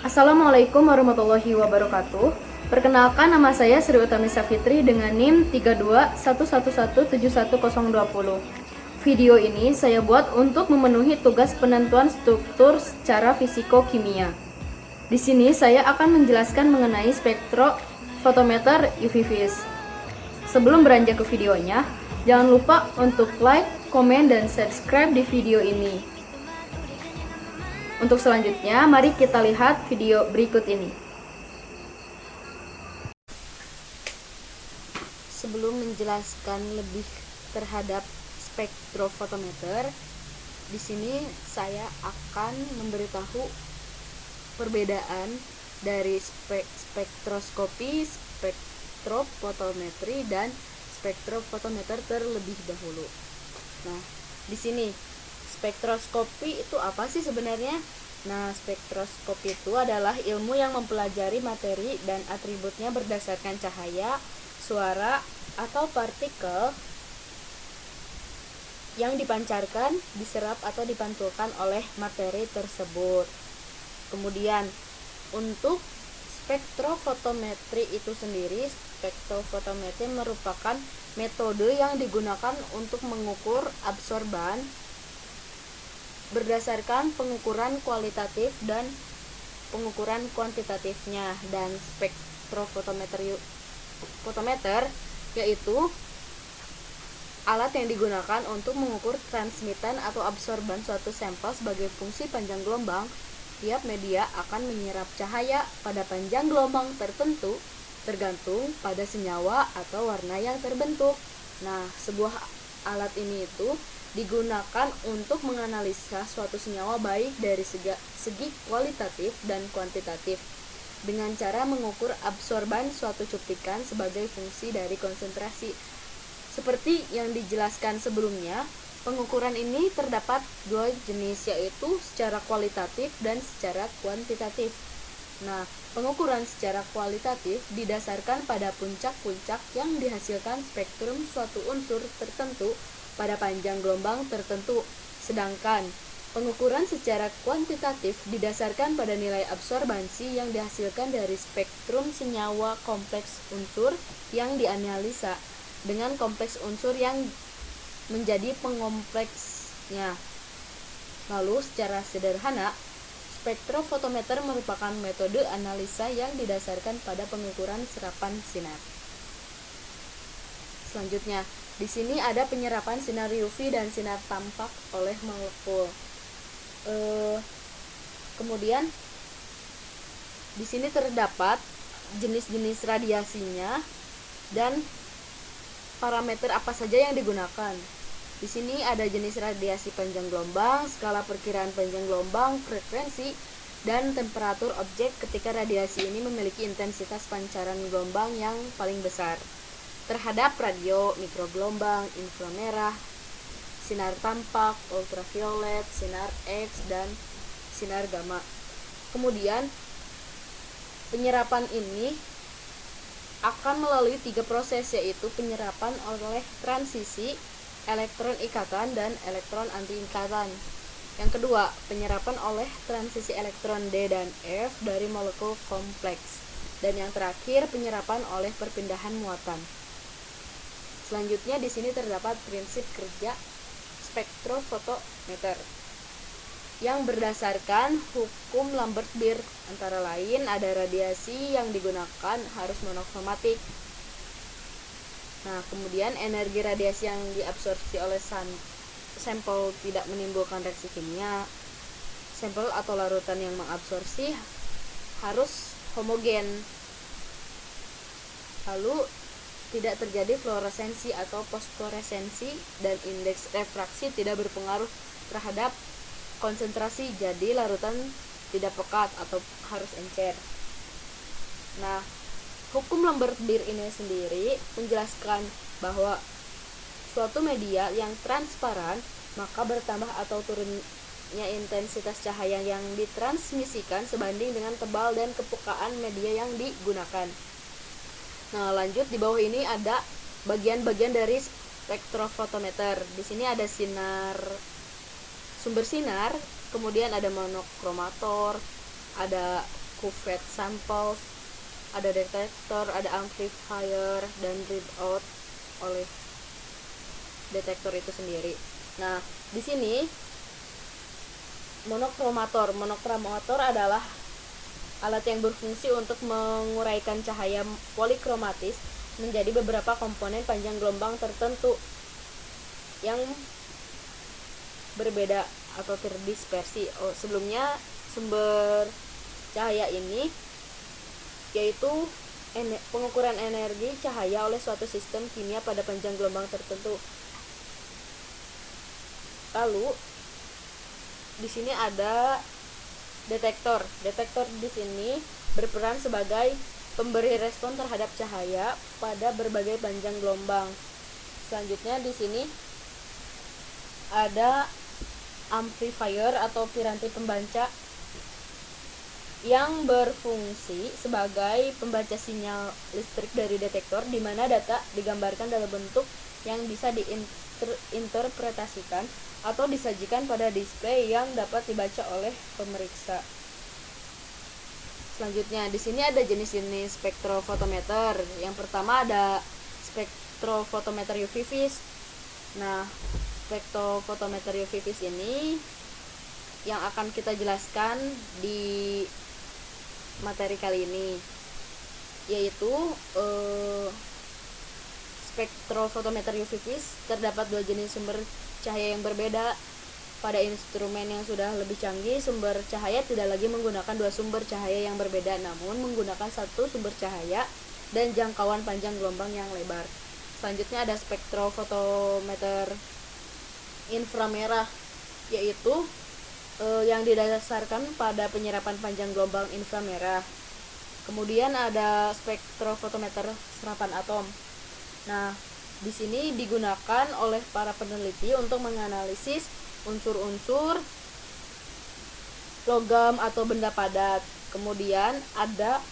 Assalamualaikum warahmatullahi wabarakatuh. Perkenalkan, nama saya Sri Utami Safitri dengan NIM 3211117120. Video ini saya buat untuk memenuhi tugas penentuan struktur secara fisiko-kimia. Di sini saya akan menjelaskan mengenai spektrofotometer UV vis. Sebelum beranjak ke videonya, jangan lupa untuk like, komen, dan subscribe di video ini. Untuk selanjutnya, mari kita lihat video berikut ini. Sebelum menjelaskan lebih terhadap spektrofotometer, di sini saya akan memberitahu perbedaan dari spektroskopi, spektrofotometri, dan spektrofotometer terlebih dahulu. Nah, di sini spektroskopi itu apa sih sebenarnya? Nah, spektroskopi itu adalah ilmu yang mempelajari materi dan atributnya berdasarkan cahaya, suara, atau partikel yang dipancarkan, diserap, atau dipantulkan oleh materi tersebut. Kemudian, untuk spektrofotometri itu sendiri, spektrofotometri merupakan metode yang digunakan untuk mengukur absorban berdasarkan pengukuran kualitatif dan pengukuran kuantitatifnya. Dan spektrofotometer yaitu alat yang digunakan untuk mengukur transmitan atau absorban suatu sampel sebagai fungsi panjang gelombang. Tiap media akan menyerap cahaya pada panjang gelombang tertentu tergantung pada senyawa atau warna yang terbentuk. Nah, sebuah alat ini itu digunakan untuk menganalisa suatu senyawa baik dari segi kualitatif dan kuantitatif dengan cara mengukur absorban suatu cuplikan sebagai fungsi dari konsentrasi. Seperti yang dijelaskan sebelumnya, pengukuran ini terdapat dua jenis, yaitu secara kualitatif dan secara kuantitatif. Nah, pengukuran secara kualitatif didasarkan pada puncak-puncak yang dihasilkan spektrum suatu unsur tertentu pada panjang gelombang tertentu, sedangkan pengukuran secara kuantitatif didasarkan pada nilai absorbansi yang dihasilkan dari spektrum senyawa kompleks unsur yang dianalisa dengan kompleks unsur yang menjadi pengkompleksnya. Lalu, secara sederhana, spektrofotometer merupakan metode analisa yang didasarkan pada pengukuran serapan sinar. Selanjutnya, di sini ada penyerapan sinar UV dan sinar tampak oleh molekul. Kemudian di sini terdapat jenis-jenis radiasinya dan parameter apa saja yang digunakan. Di sini ada jenis radiasi panjang gelombang, skala perkiraan panjang gelombang, frekuensi, dan temperatur objek ketika radiasi ini memiliki intensitas pancaran gelombang yang paling besar terhadap radio, mikrogelombang, inframerah, sinar tampak, ultraviolet, sinar X, dan sinar gamma. Kemudian, penyerapan ini akan melalui 3 proses, yaitu penyerapan oleh transisi, elektron ikatan, dan elektron anti-ikatan. Yang kedua, penyerapan oleh transisi elektron D dan F dari molekul kompleks. Dan yang terakhir, penyerapan oleh perpindahan muatan. Selanjutnya di sini terdapat prinsip kerja spektrofotometer yang berdasarkan hukum Lambert-Beer. Antara lain ada radiasi yang digunakan harus monokromatik. Nah, kemudian energi radiasi yang diabsorpsi oleh sampel tidak menimbulkan reaksi kimia. Sampel atau larutan yang mengabsorpsi harus homogen. Lalu tidak terjadi fluoresensi atau fosforesensi, dan indeks refraksi tidak berpengaruh terhadap konsentrasi, jadi larutan tidak pekat atau harus encer. Nah, hukum Lambert-Beer ini sendiri menjelaskan bahwa suatu media yang transparan maka bertambah atau turunnya intensitas cahaya yang ditransmisikan sebanding dengan tebal dan kepekaan media yang digunakan. Nah, lanjut di bawah ini ada bagian-bagian dari spektrofotometer. Di sini ada sumber sinar, kemudian ada monokromator, ada cuvette samples, ada detektor, ada amplifier, dan readout oleh detektor itu sendiri. Nah, di sini monokromator adalah alat yang berfungsi untuk menguraikan cahaya polikromatis menjadi beberapa komponen panjang gelombang tertentu yang berbeda atau terdispersi. Sebelumnya sumber cahaya ini yaitu pengukuran energi cahaya oleh suatu sistem kimia pada panjang gelombang tertentu. Lalu di sini ada detektor. Detektor di sini berperan sebagai pemberi respon terhadap cahaya pada berbagai panjang gelombang. Selanjutnya di sini ada amplifier atau piranti pembaca yang berfungsi sebagai pembaca sinyal listrik dari detektor, di mana data digambarkan dalam bentuk yang bisa diinterpretasikan atau disajikan pada display yang dapat dibaca oleh pemeriksa. Selanjutnya di sini ada jenis-jenis spektrofotometer. Yang pertama ada spektrofotometer UV vis. Nah, spektrofotometer UV vis ini yang akan kita jelaskan di materi kali ini, yaitu spektrofotometer UV vis. Terdapat dua jenis sumber cahaya yang berbeda. Pada instrumen yang sudah lebih canggih, sumber cahaya tidak lagi menggunakan dua sumber cahaya yang berbeda, namun menggunakan satu sumber cahaya dan jangkauan panjang gelombang yang lebar. Selanjutnya ada spektrofotometer inframerah, yaitu yang didasarkan pada penyerapan panjang gelombang inframerah. Kemudian ada spektrofotometer serapan atom. Nah, di sini digunakan oleh para peneliti untuk menganalisis unsur-unsur logam atau benda padat. Kemudian ada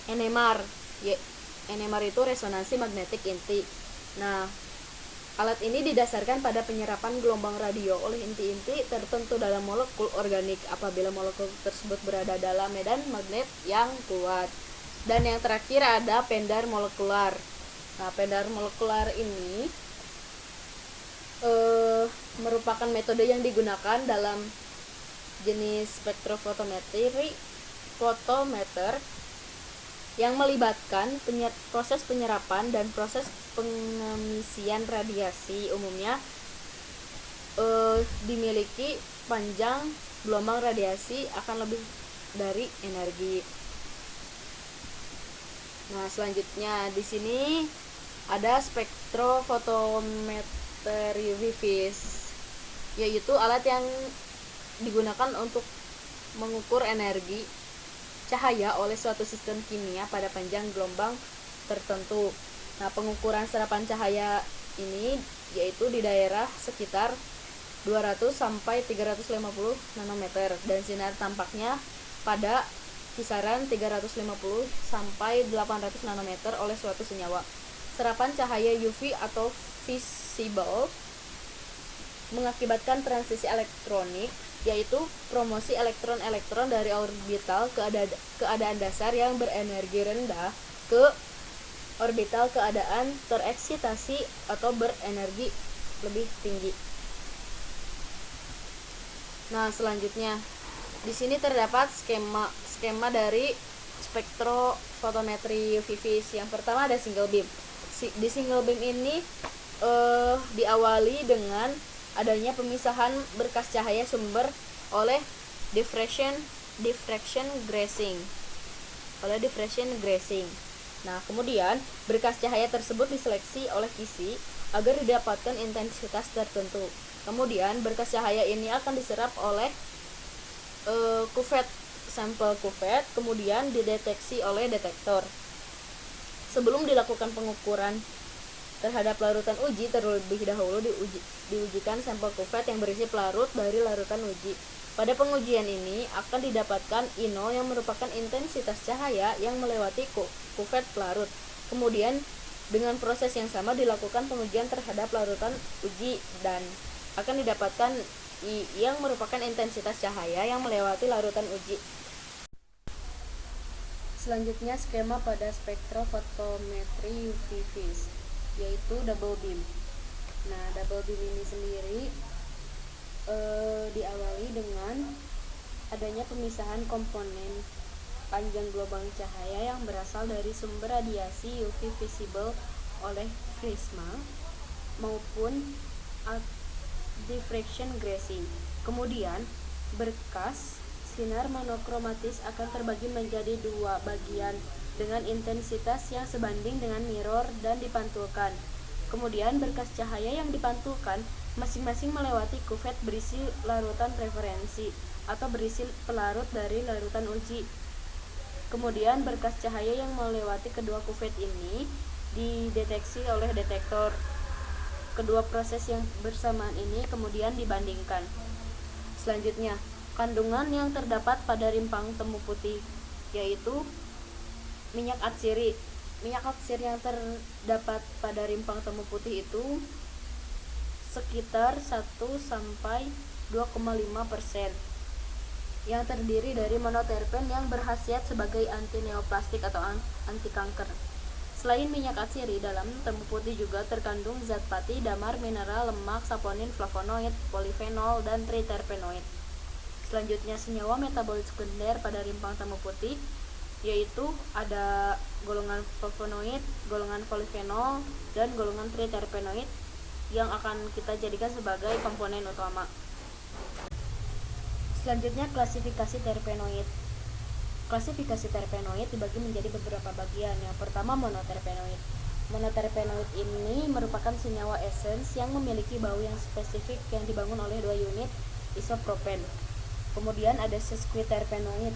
NMR. NMR itu resonansi magnetik inti. Nah, alat ini didasarkan pada penyerapan gelombang radio oleh inti-inti tertentu dalam molekul organik apabila molekul tersebut berada dalam medan magnet yang kuat. Dan yang terakhir ada pendar molekular. Nah, pendar molekular ini merupakan metode yang digunakan dalam jenis spektrofotometri fotometer yang melibatkan proses penyerapan dan proses pengemisian radiasi. Umumnya dimiliki panjang gelombang radiasi akan lebih dari energi. Nah, selanjutnya di sini ada spektrofotometer UV vis, yaitu alat yang digunakan untuk mengukur energi cahaya oleh suatu sistem kimia pada panjang gelombang tertentu. Nah, pengukuran serapan cahaya ini yaitu di daerah sekitar 200 sampai 350 nanometer dan sinar tampaknya pada kisaran 350 sampai 800 nanometer oleh suatu senyawa. Serapan cahaya UV atau visible mengakibatkan transisi elektronik, yaitu promosi elektron-elektron dari orbital keadaan dasar yang berenergi rendah ke orbital keadaan tereksitasi atau berenergi lebih tinggi. Nah, selanjutnya di sini terdapat skema dari spektrofotometri UV vis. Yang pertama ada single beam. Di single beam ini diawali dengan adanya pemisahan berkas cahaya sumber oleh diffraction grazing. Nah, kemudian berkas cahaya tersebut diseleksi oleh kisi agar didapatkan intensitas tertentu. Kemudian berkas cahaya ini akan diserap oleh sampel cuvette, kemudian dideteksi oleh detektor. Sebelum dilakukan pengukuran terhadap larutan uji, terlebih dahulu diujikan sampel cuvette yang berisi pelarut dari larutan uji. Pada pengujian ini akan didapatkan I0 yang merupakan intensitas cahaya yang melewati cuvette pelarut. Kemudian dengan proses yang sama dilakukan pengujian terhadap larutan uji dan akan didapatkan yang merupakan intensitas cahaya yang melewati larutan uji. Selanjutnya skema pada spektrofotometri UV vis, yaitu double beam. Nah, double beam ini sendiri diawali dengan adanya pemisahan komponen panjang gelombang cahaya yang berasal dari sumber radiasi UV visible oleh prisma maupun diffraction grazing. Kemudian berkas sinar monokromatis akan terbagi menjadi dua bagian dengan intensitas yang sebanding dengan mirror dan dipantulkan. Kemudian berkas cahaya yang dipantulkan masing-masing melewati kuvet berisi larutan referensi atau berisi pelarut dari larutan uji. Kemudian berkas cahaya yang melewati kedua kuvet ini dideteksi oleh detektor. Kedua proses yang bersamaan ini kemudian dibandingkan. Selanjutnya, kandungan yang terdapat pada rimpang temu putih, yaitu minyak atsiri. Minyak atsiri yang terdapat pada rimpang temu putih itu sekitar 1-2,5%, yang terdiri dari monoterpen yang berkhasiat sebagai anti neoplastik atau anti kanker. Selain minyak atsiri, dalam temu putih juga terkandung zat pati, damar, mineral, lemak, saponin, flavonoid, polifenol, dan triterpenoid. Selanjutnya, senyawa metabolit sekunder pada rimpang temu putih, yaitu ada golongan flavonoid, golongan polifenol, dan golongan triterpenoid yang akan kita jadikan sebagai komponen utama. Selanjutnya, klasifikasi terpenoid. Klasifikasi terpenoid dibagi menjadi beberapa bagian. Yang pertama, monoterpenoid. Monoterpenoid ini merupakan senyawa esens yang memiliki bau yang spesifik yang dibangun oleh 2 unit isopropen. Kemudian ada sesquiterpenoid,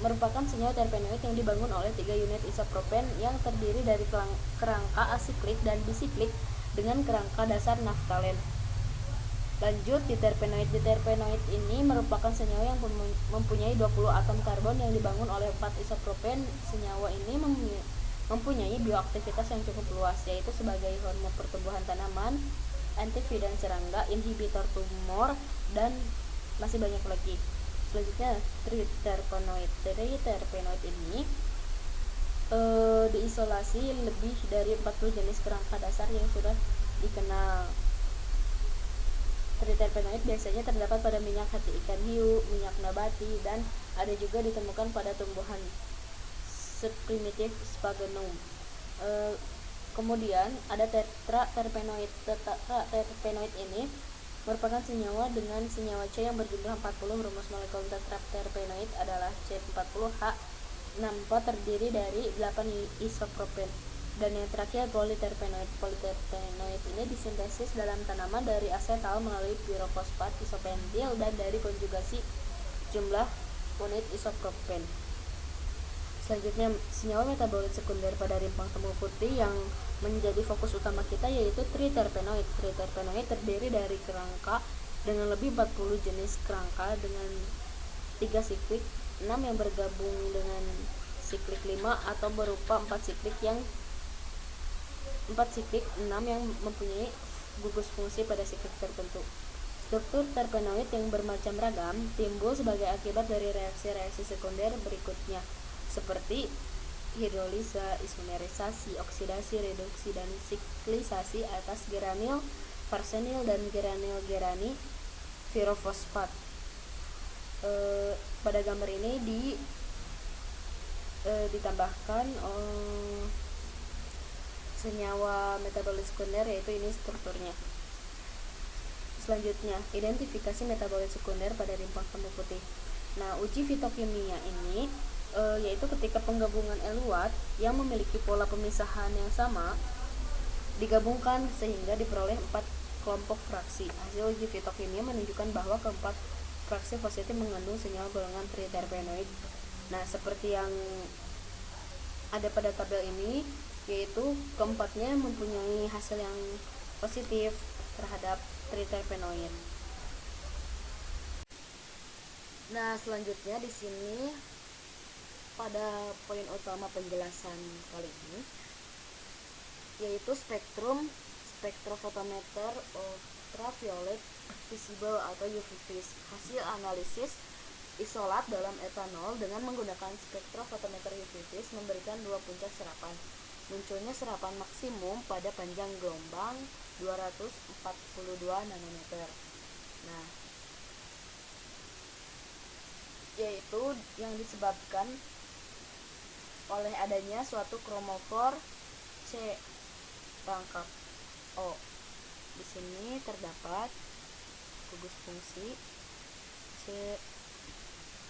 merupakan senyawa terpenoid yang dibangun oleh 3 unit isopropen yang terdiri dari kerangka asiklik dan bisiklik dengan kerangka dasar naftalen. Lanjut, diterpenoid. Diterpenoid ini merupakan senyawa yang mempunyai 20 atom karbon yang dibangun oleh 4 isopropen. Senyawa ini mempunyai bioaktivitas yang cukup luas, yaitu sebagai hormon pertumbuhan tanaman, antividan serangga, inhibitor tumor, dan masih banyak lagi. Selanjutnya, triterpenoid. Triterpenoid ini diisolasi lebih dari 40 jenis kerangka dasar yang sudah dikenal. Triterpenoid biasanya terdapat pada minyak hati ikan hiu, minyak nabati, dan ada juga ditemukan pada tumbuhan seprimitif Sphagnum. Kemudian ada tetraterpenoid. Tetraterpenoid ini merupakan senyawa dengan senyawa C yang berjumlah 40. Rumus molekul tetraterpenoid adalah C40H64, terdiri dari 8 isopropen. Dan yang terakhir, politerpenoid. Politerpenoid ini disintesis dalam tanaman dari asetal melalui pirofosfat isopentil dan dari konjugasi jumlah unit isopropen. Selanjutnya, senyawa metabolit sekunder pada rimpang temu putih yang menjadi fokus utama kita yaitu triterpenoid. Triterpenoid terdiri dari kerangka dengan lebih 40 jenis kerangka dengan 3 siklik, 6 yang bergabung dengan siklik 5 atau berupa 4 siklik, 6 yang mempunyai gugus fungsi pada siklik tertentu. Struktur terpenoid yang bermacam ragam timbul sebagai akibat dari reaksi-reaksi sekunder berikutnya, seperti hidrolisa, isomerisasi, oksidasi, reduksi, dan siklisasi atas geranil farsenil dan geranil gerani pirofosfat. Pada gambar ini ditambahkan senyawa metabolit sekunder, yaitu ini strukturnya. Selanjutnya, identifikasi metabolit sekunder pada rimpang temu putih. Nah, uji fitokimia ini yaitu ketika penggabungan eluat yang memiliki pola pemisahan yang sama digabungkan sehingga diperoleh 4 kelompok fraksi. Hasil uji fitokimia menunjukkan bahwa keempat fraksi positif mengandung senyawa golongan triterpenoid. Nah, seperti yang ada pada tabel ini, yaitu keempatnya mempunyai hasil yang positif terhadap triterpenoid. Nah, selanjutnya di sini pada poin utama penjelasan kali ini yaitu spektrofotometer ultraviolet visible atau UV-vis. Hasil analisis isolat dalam etanol dengan menggunakan spektrofotometer UV-vis memberikan dua puncak serapan. Munculnya serapan maksimum pada panjang gelombang 242 nanometer. Nah, yaitu yang disebabkan oleh adanya suatu kromofor C rangkap O. Di sini terdapat gugus fungsi C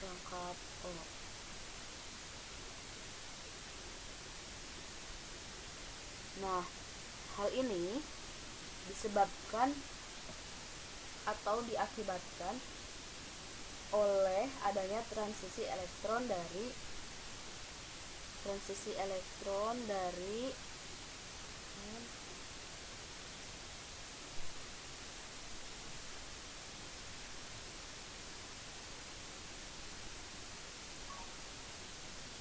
rangkap O. Nah, hal ini disebabkan atau diakibatkan oleh adanya transisi elektron dari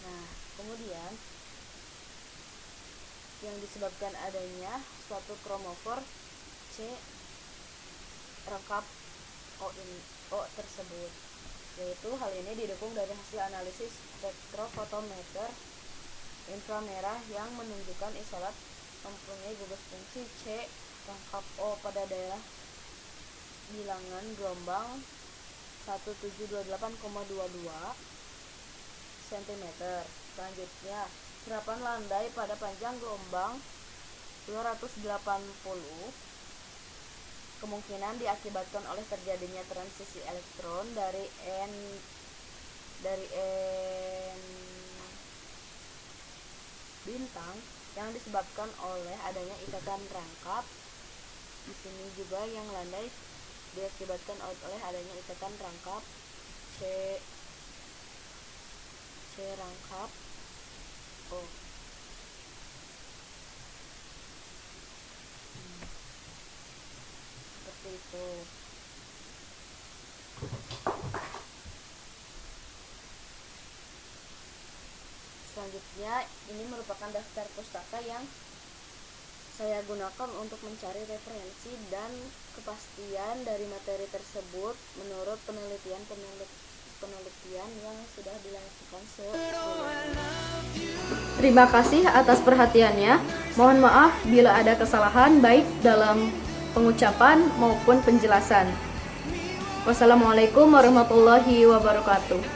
Nah, kemudian yang disebabkan adanya suatu kromofor C rangkap O tersebut, yaitu hal ini didukung dari hasil analisis spektrofotometer inframerah yang menunjukkan isolat mempunyai gugus fungsi C rangkap O pada daerah bilangan gelombang 1728,22 cm. Selanjutnya, serapan landai pada panjang gelombang 280 kemungkinan diakibatkan oleh terjadinya transisi elektron dari N bintang yang disebabkan oleh adanya ikatan rangkap. Di sini juga yang landai diakibatkan oleh adanya ikatan rangkap C rangkap O. Seperti itu. Selanjutnya, ini merupakan daftar pustaka yang saya gunakan untuk mencari referensi dan kepastian dari materi tersebut menurut penelitian yang sudah dilakukan sebelumnya. Terima kasih atas perhatiannya. Mohon maaf bila ada kesalahan baik dalam pengucapan maupun penjelasan. Wassalamualaikum warahmatullahi wabarakatuh.